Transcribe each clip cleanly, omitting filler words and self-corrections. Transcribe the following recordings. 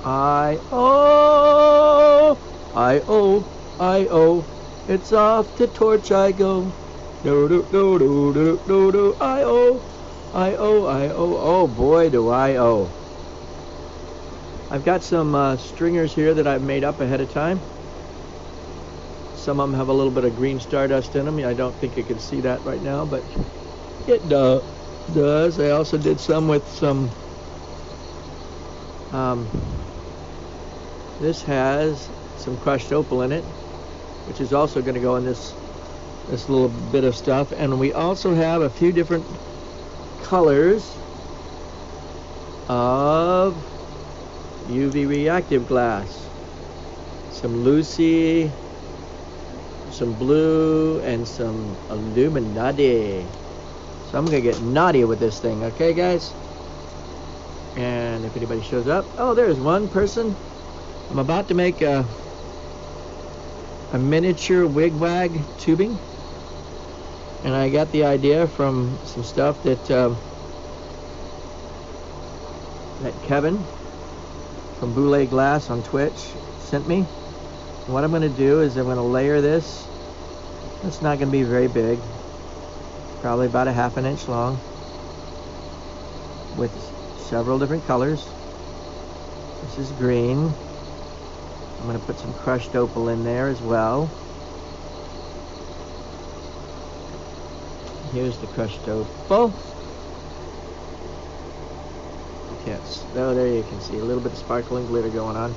I-O, I-O, I-O, it's off to Torch I go. Do-do-do-do-do-do-do, I-O, I-O, I-O, oh boy do I-O. I've got some stringers here that I've made up ahead of time. Some of them have a little bit of green stardust in them. I don't think you can see that right now, but it does. I also did some with some, this has some crushed opal in it, which is also going to go in this little bit of stuff. And we also have a few different colors of UV reactive glass. Some Lucy, some blue, and some Illuminati. So I'm gonna get naughty with this thing, okay guys? And if anybody shows up, oh, there's one person. I'm about to make a miniature wigwag tubing, and I got the idea from some stuff that that Kevin from Boule Glass on Twitch sent me. And what I'm going to do is I'm going to layer this. It's not going to be very big, probably about a ½ inch long, with several different colors. This is green. I'm going to put some crushed opal in there as well. Here's the crushed opal. You can't, oh, there you can see a little bit of sparkling glitter going on.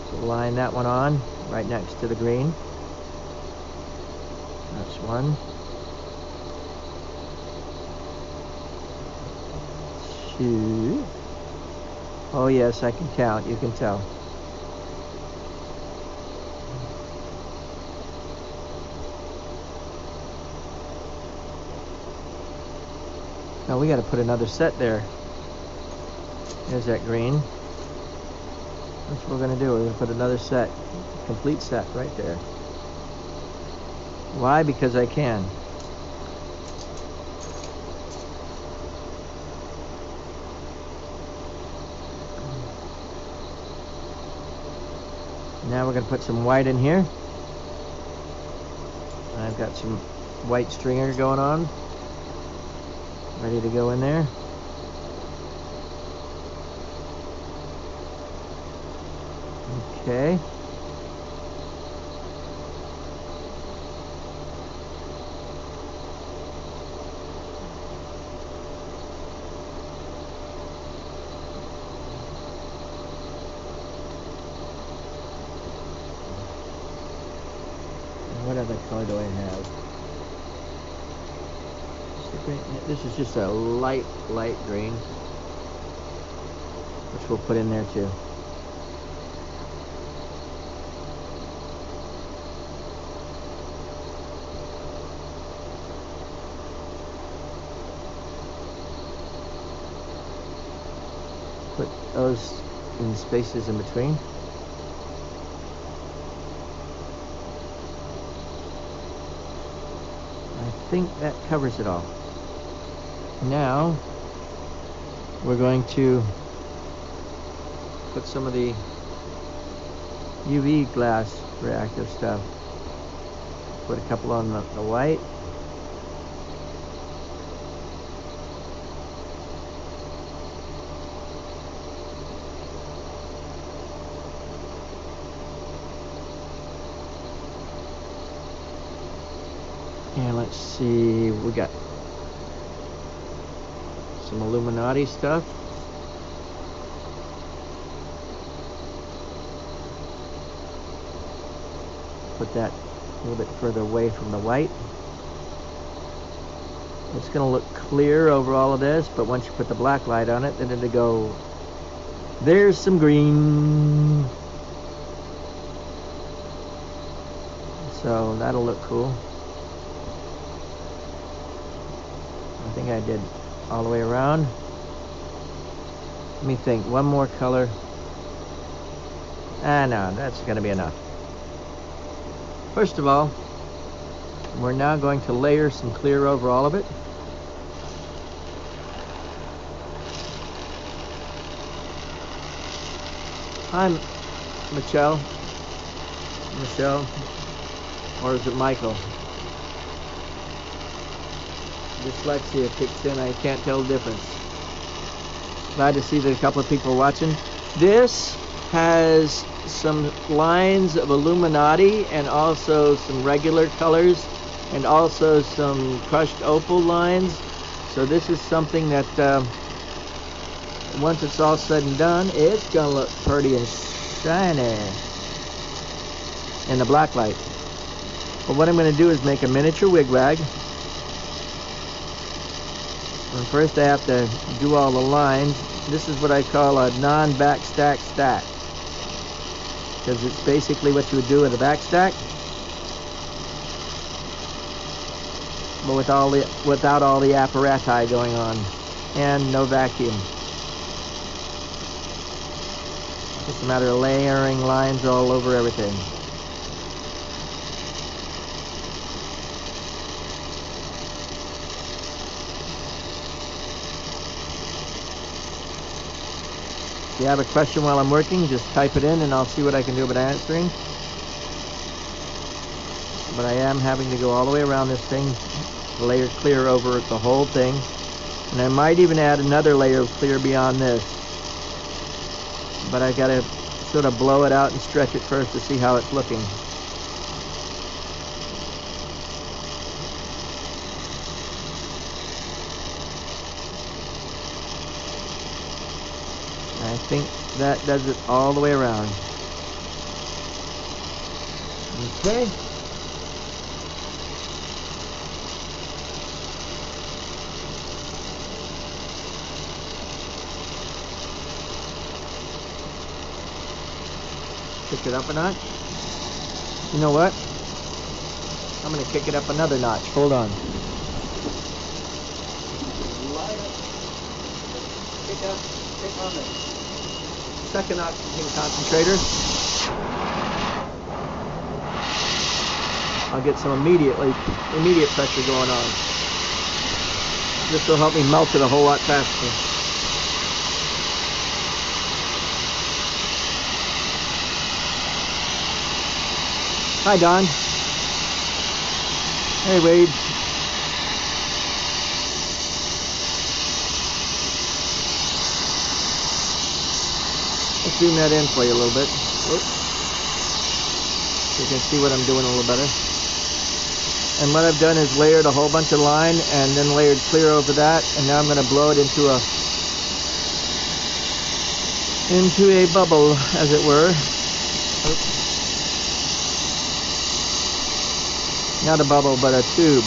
So line that one on right next to the green. That's one. 2. Oh yes, I can count, you can tell. Now we got to put another set there. There's that green. That's what we're going to do. We're going to put another set, complete set right there. Why? Because I can. Now we're going to put some white in here. I've got some white stringer going on, ready to go in there. Okay. What other color do I have? This is just a light green, which we'll put in there too. Put those in spaces in between. I think that covers it all. Now we're going to put some of the UV glass reactive stuff. Put a couple on the white. And let's see, we got some Illuminati stuff. Put that a little bit further away from the white. It's going to look clear over all of this, but once you put the black light on it, then it'll go, there's some green. So that'll look cool. I think I did all the way around. Let me think, one more color. No, that's gonna be enough. First of all, we're now going to layer some clear over all of it. Hi, Michelle. Michelle. Or is it Michael? Dyslexia kicks in. I can't tell the difference. Glad to see there's a couple of people watching. This has some lines of Illuminati and also some regular colors and also some crushed opal lines. So this is something that once it's all said and done, it's gonna look pretty and shiny in the black light. But what I'm gonna do is make a miniature wigwag. And first I have to do all the lines. This is what I call a non-backstack stack, because it's basically what you would do with a backstack, but without all the apparatus going on, and no vacuum. Just a matter of layering lines all over everything. If you have a question while I'm working, just type it in and I'll see what I can do about answering. But I am having to go all the way around this thing, layer clear over the whole thing. And I might even add another layer of clear beyond this. But I gotta sort of blow it out and stretch it first to see how it's looking. I think that does it all the way around. Okay. Kick it up a notch. You know what? I'm going to kick it up another notch. Hold on. Kick on the second oxygen concentrator. I'll get some immediate pressure going on. This will help me melt it a whole lot faster. Hi, Don. Hey, Wade. Let's zoom that in for you a little bit. Oops. So you can see what I'm doing a little better. And what I've done is layered a whole bunch of line and then layered clear over that. And now I'm going to blow it into a bubble, as it were. Oops. Not a bubble, but a tube.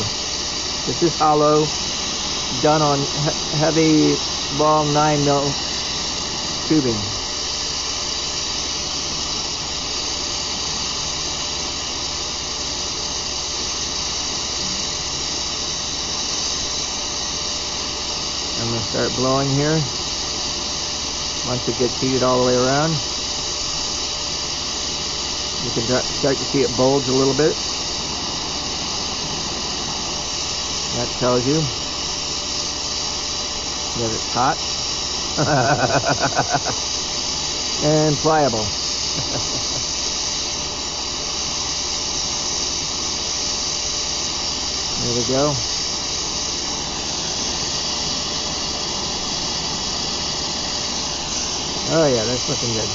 This is hollow, done on heavy ball 9mm tubing. I'm going to start blowing here. Once it gets heated all the way around, you can start to see it bulge a little bit. That tells you that it's hot and pliable. There we go. Oh yeah, that's looking good.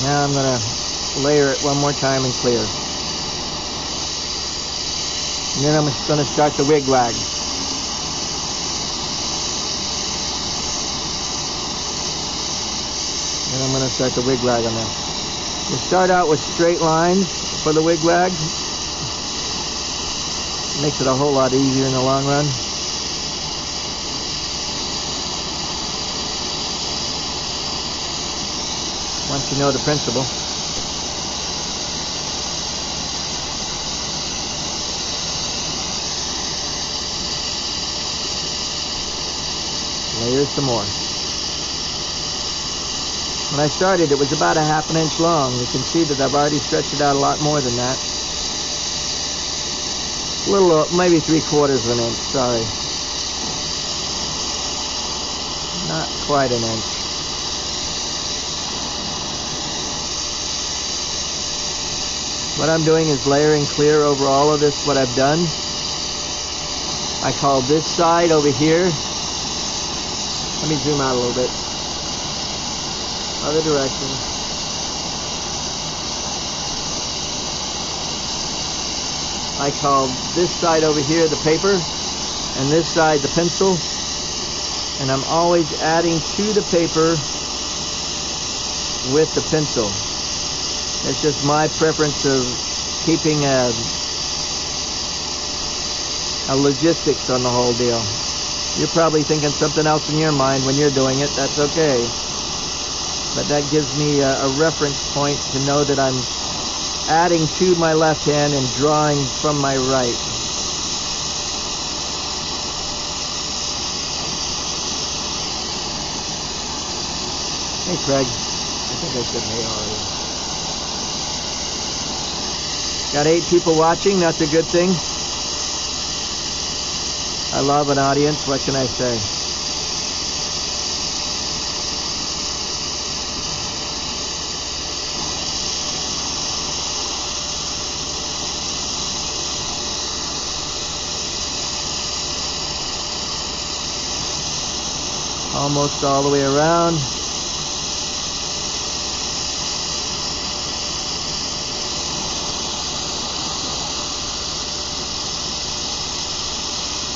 Now I'm going to layer it one more time and clear. And then I'm going to start the wigwag. And I'm going to start the wigwag on this. You start out with straight lines for the wigwag. Makes it a whole lot easier in the long run. Once you know the principle. here's some more. When I started, it was about a ½ inch long. You can see that I've already stretched it out a lot more than that. A little, maybe 3/4 of an inch, sorry. Not quite an inch. What I'm doing is layering clear over all of this, what I've done. I call this side over here. Let me zoom out a little bit. Other direction. I call this side over here the paper, and this side the pencil. And I'm always adding to the paper with the pencil. It's just my preference of keeping a logistics on the whole deal. You're probably thinking something else in your mind when you're doing it. That's okay. But that gives me a reference point to know that I'm adding to my left hand and drawing from my right. Hey Craig, I think I said hey already. Got 8 people watching, that's a good thing. I love an audience, what can I say? Almost all the way around.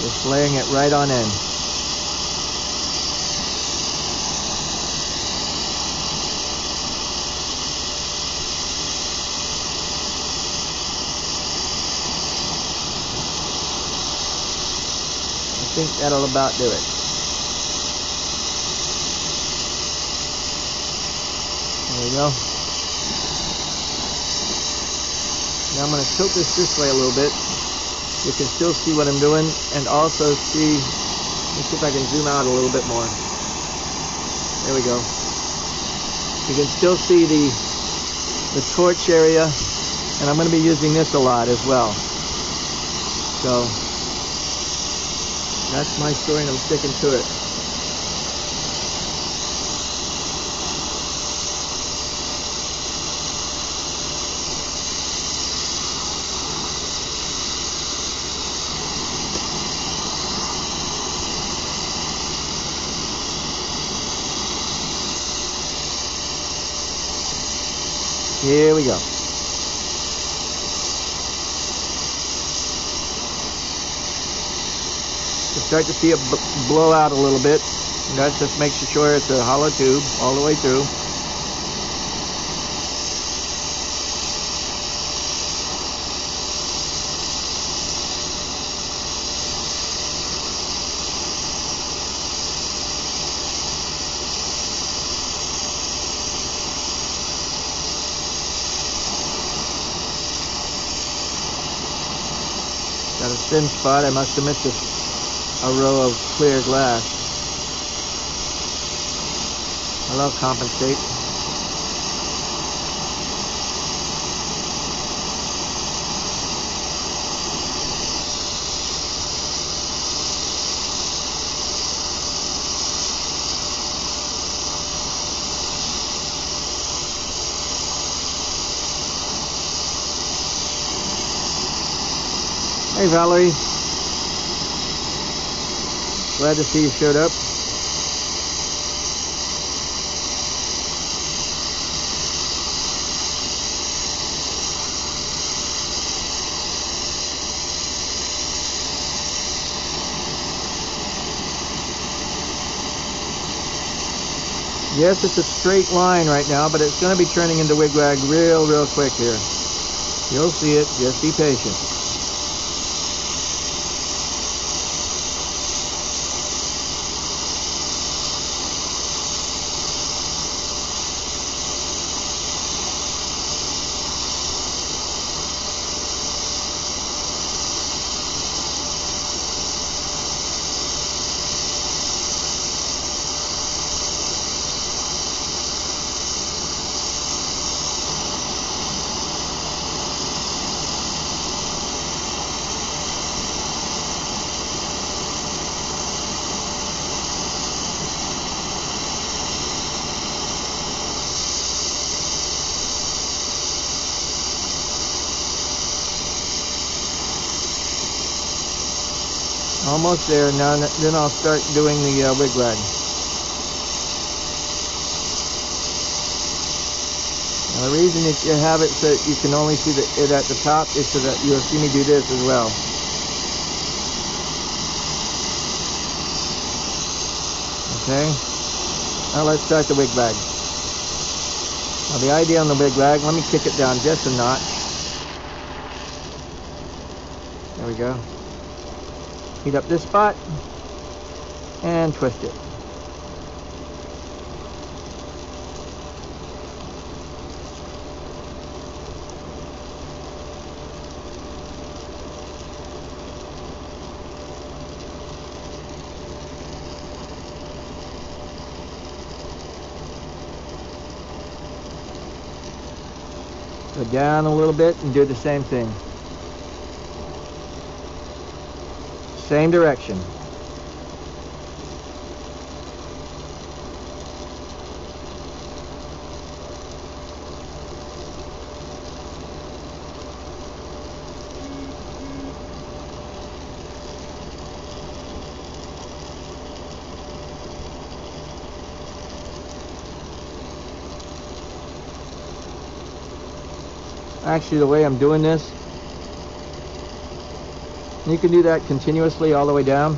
Just laying it right on in. I think that'll about do it. There we go. Now I'm going to tilt this way a little bit. You can still see what I'm doing, and also see, let me see if I can zoom out a little bit more. There we go. You can still see the torch area, and I'm going to be using this a lot as well. So, that's my story, and I'm sticking to it. Here we go. You start to see it blow out a little bit. And that just makes sure it's a hollow tube all the way through. Got a thin spot. I must have missed a row of clear glass. I love compensate. Hey Valerie, glad to see you showed up. Yes, it's a straight line right now, but it's going to be turning into wigwag real quick here. You'll see it, just be patient. Almost there. Now, then I'll start doing the wigwag. Now, the reason that you have it so that you can only see it at the top is so that you'll see me do this as well. Okay. Now let's start the wigwag. Now the idea on the wigwag, let me kick it down just a notch. There we go. Heat up this spot and twist it. Go down a little bit and do the same thing. Same direction. Actually, the way I'm doing this, you can do that continuously all the way down.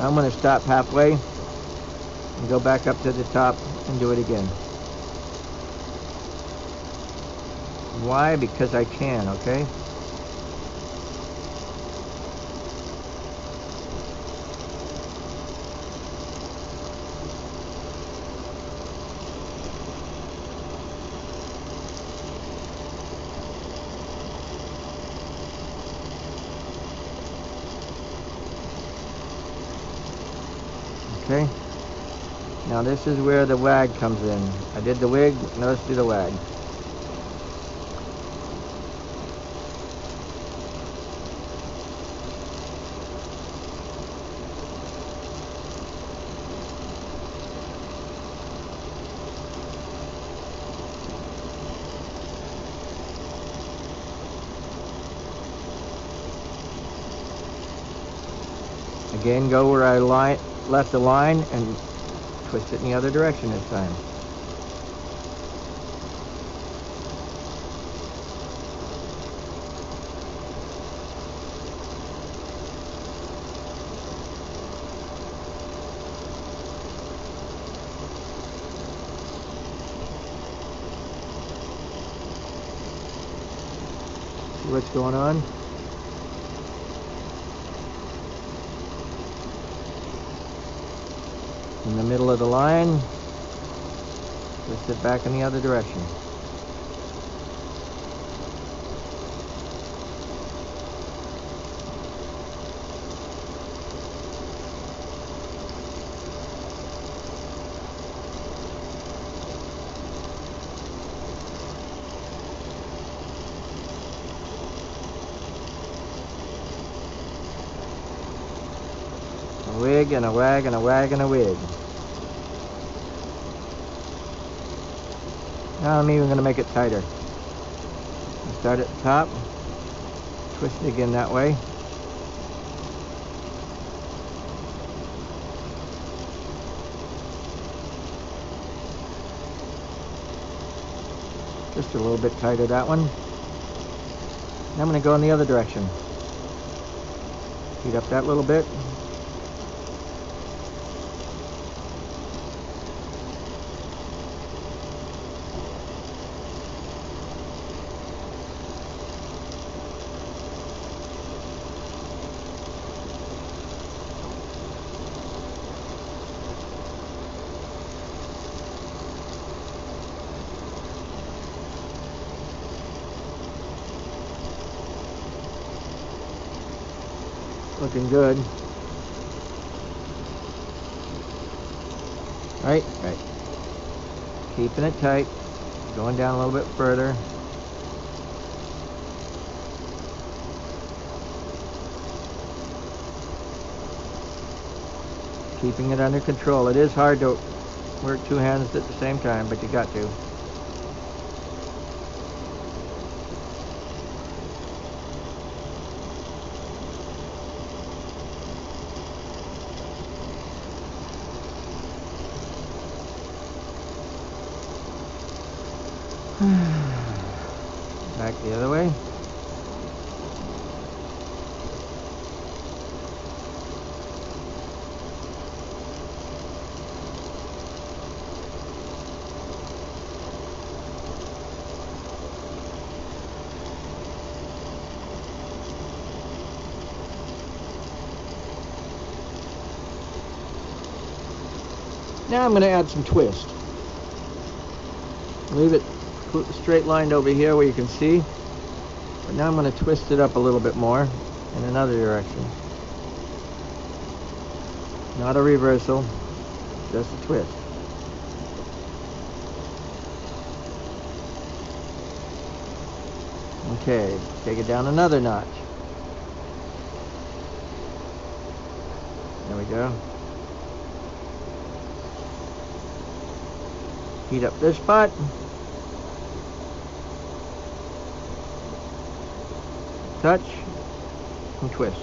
I'm going to stop halfway and go back up to the top and do it again. Why? Because I can, okay? Okay, now this is where the wag comes in. I did the wig, now let's do the wag. Again, go where I left the line and twist it in the other direction this time. See what's going on? In the middle of the line, twist it back in the other direction. A wig and a wag and a wag and a wig. Now I'm even going to make it tighter. Start at the top, twist it again that way. Just a little bit tighter that one. Now I'm going to go in the other direction. Heat up that little bit. Looking good. Right. Keeping it tight. Going down a little bit further. Keeping it under control. It is hard to work two hands at the same time, but you got to. Back the other way. Now I'm going to add some twist. Leave it straight lined over here where you can see. But now I'm going to twist it up a little bit more in another direction. Not a reversal, just a twist. Okay, take it down another notch. There we go. Heat up this spot. Touch and twist.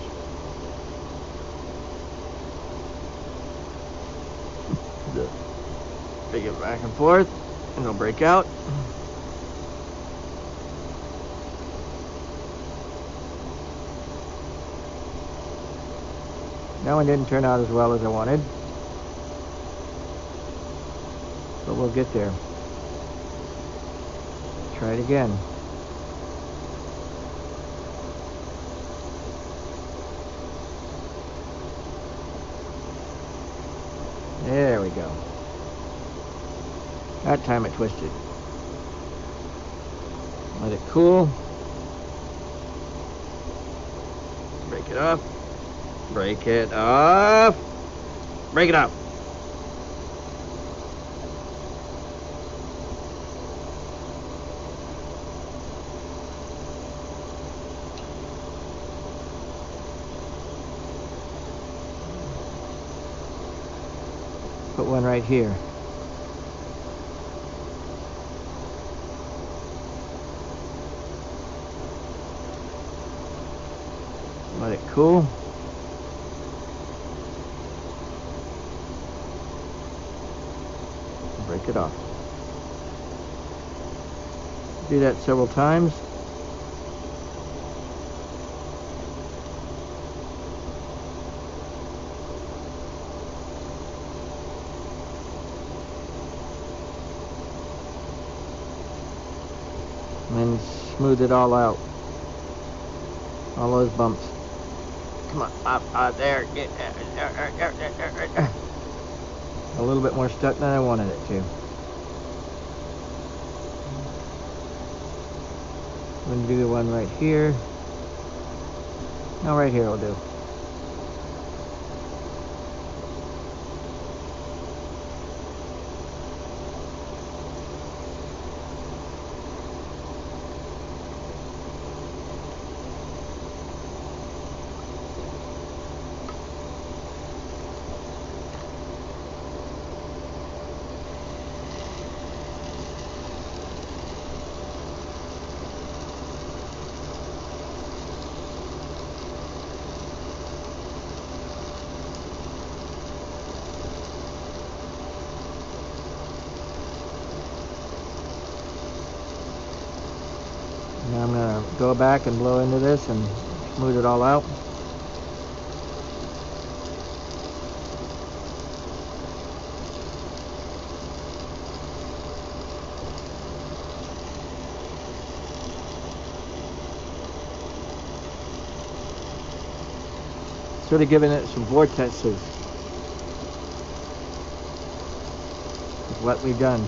Take it back and forth and it'll break out. That one didn't turn out as well as I wanted, but we'll get there. Try it again. There we go. That time it twisted. Let it cool. Break it off. Break it off. Break it off. Put one right here. Let it cool. Break it off. Do that several times. And then smooth it all out. All those bumps. Come on, up, there. Get there. A little bit more stuck than I wanted it to. I'm going to do the one right here. No, right here will do. Now I'm going to go back and blow into this and smooth it all out. Sort of giving it some vortexes with what we've done.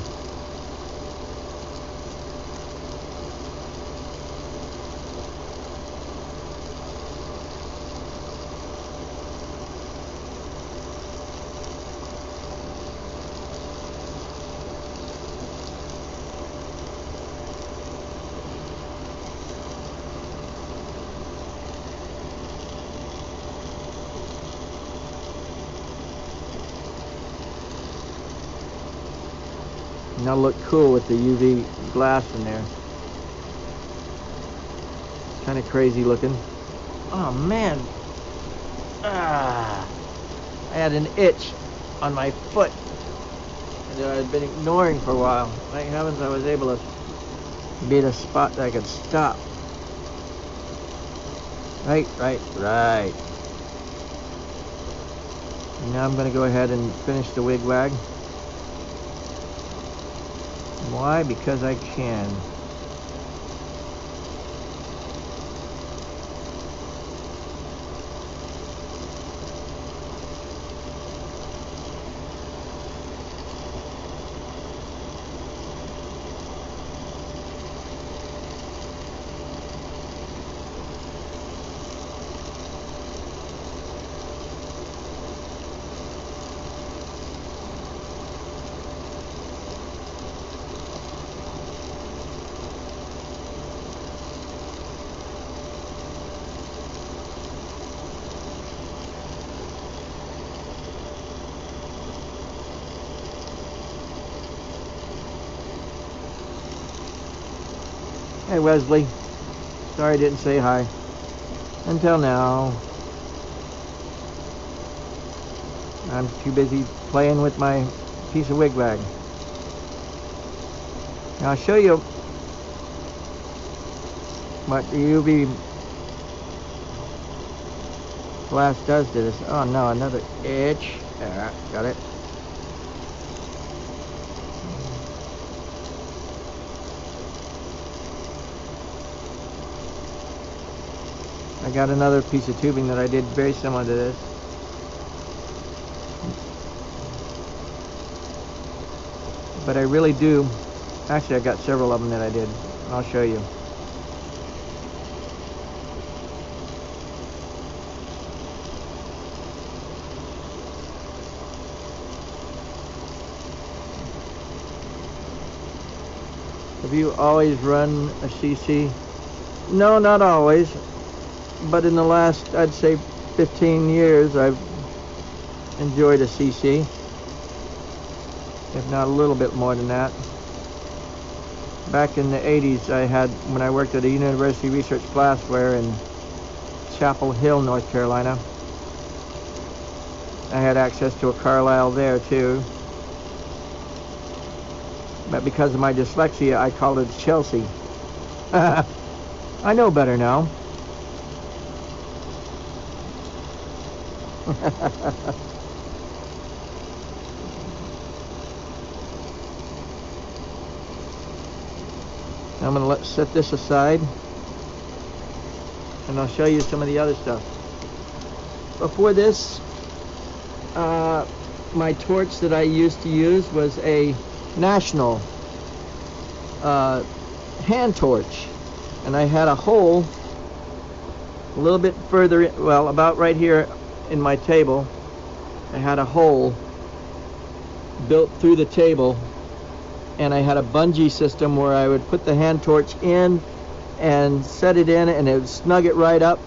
Now look cool with the UV glass in there. Kind of crazy looking. Oh man. I had an itch on my foot that I'd been ignoring for a while. Thank heavens I was able to Be the spot that I could stop. Right. Now I'm going to go ahead and finish the wigwag. Why? Because I can. Hey Wesley, sorry I didn't say hi until now. I'm too busy playing with my piece of wigwag. Now I'll show you what the UV glass does to this. Oh no, another itch. There, got it. I got another piece of tubing that I did very similar to this. But I really do, actually I got several of them that I did. I'll show you. Have you always run a CC? No, not always. But in the last, I'd say 15 years, I've enjoyed a CC. If not a little bit more than that. Back in the 80s, when I worked at a University Research Glassware in Chapel Hill, North Carolina, I had access to a Carlisle there too. But because of my dyslexia, I called it Chelsea. I know better now. I'm going to set this aside and I'll show you some of the other stuff. Before this, my torch that I used to use was a National hand torch, and I had a hole a little bit further in, well, about right here in my table. I had a hole built through the table, and I had a bungee system where I would put the hand torch in and set it in, and it would snug it right up.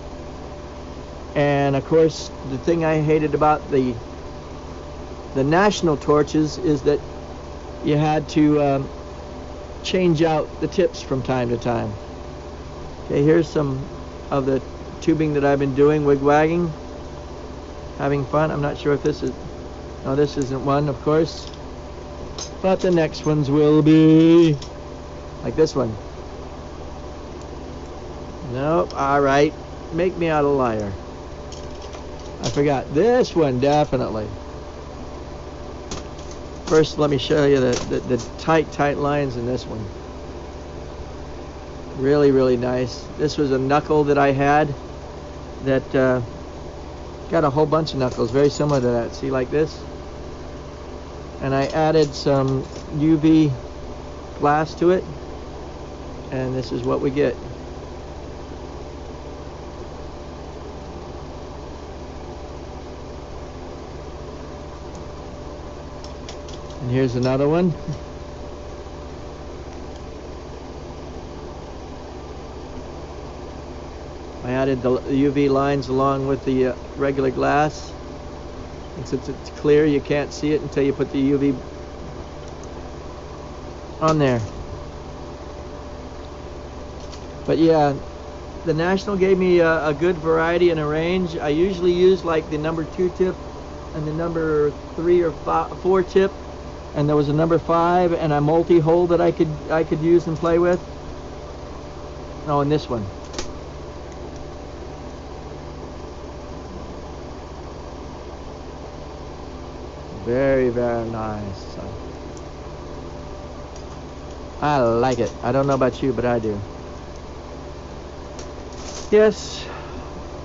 And of course, the thing I hated about the National torches is that you had to change out the tips from time to time. Okay, here's some of the tubing that I've been doing, wigwagging, having fun. I'm not sure if this is, no, this isn't one, of course, but the next ones will be like this one. Nope, all right, make me out a liar. I forgot this one, definitely. First, let me show you the tight lines in this one. Really, really nice. This was a knuckle that I had that got a whole bunch of knuckles, very similar to that. See, like this? And I added some UV glass to it, and this is what we get. And here's another one. I added the UV lines along with the regular glass. And since it's clear, you can't see it until you put the UV on there. But yeah, the National gave me a good variety and a range. I usually use like the number 2 tip and the number 3 or 4 tip. And there was a number 5 and a multi-hole that I could use and play with. Oh, and this one. Very, very nice. I like it. I don't know about you, but I do. Yes,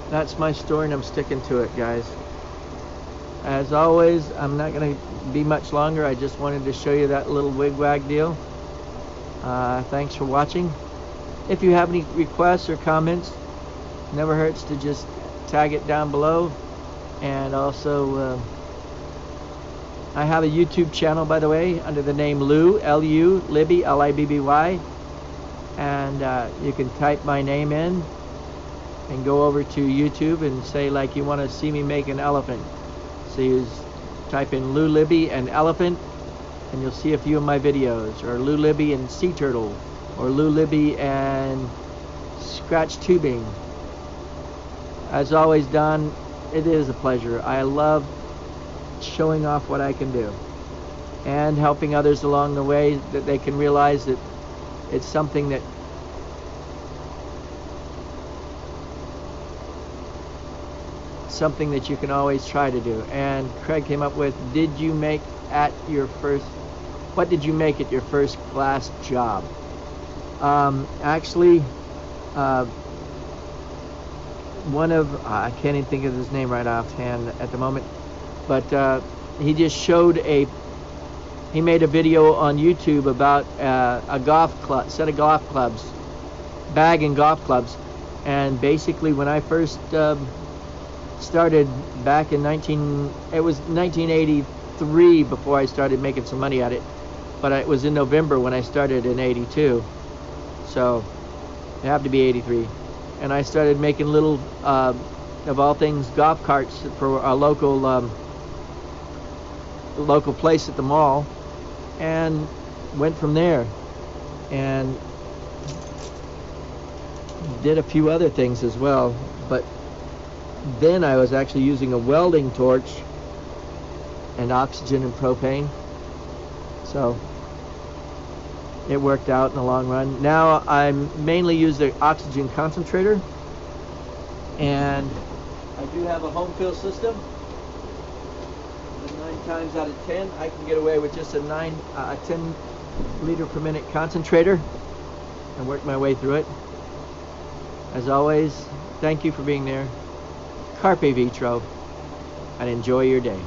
that's my story, and I'm sticking to it, guys. As always, I'm not going to be much longer. I just wanted to show you that little wigwag deal. Thanks for watching. If you have any requests or comments, never hurts to just tag it down below. And also, I have a YouTube channel, by the way, under the name Lou, L-U, Libby, L-I-B-B-Y. And you can type my name in and go over to YouTube and say, like, you want to see me make an elephant. So you type in Lou Libby and elephant, and you'll see a few of my videos. Or Lou Libby and sea turtle. Or Lou Libby and scratch tubing. As always, Don, it is a pleasure. I love showing off what I can do and helping others along the way, that they can realize that it's something that you can always try to do. And Craig came up with, what did you make at your first glass job? Actually, one of, I can't even think of his name right offhand at the moment, but he just showed he made a video on YouTube about a set of golf clubs, bag and golf clubs. And basically, when I first started back in 1983 before I started making some money at it, but it was in November when I started in 82, so it had to be 83. And I started making little, of all things, golf carts for a local place at the mall, and went from there and did a few other things as well. But then I was actually using a welding torch and oxygen and propane, so it worked out in the long run. Now I mainly use the oxygen concentrator, and I do have a home fill system. And 9 times out of 10 I can get away with just a 10 liter per minute concentrator and work my way through it. As always, thank you for being there. Carpe Vitro, and enjoy your day.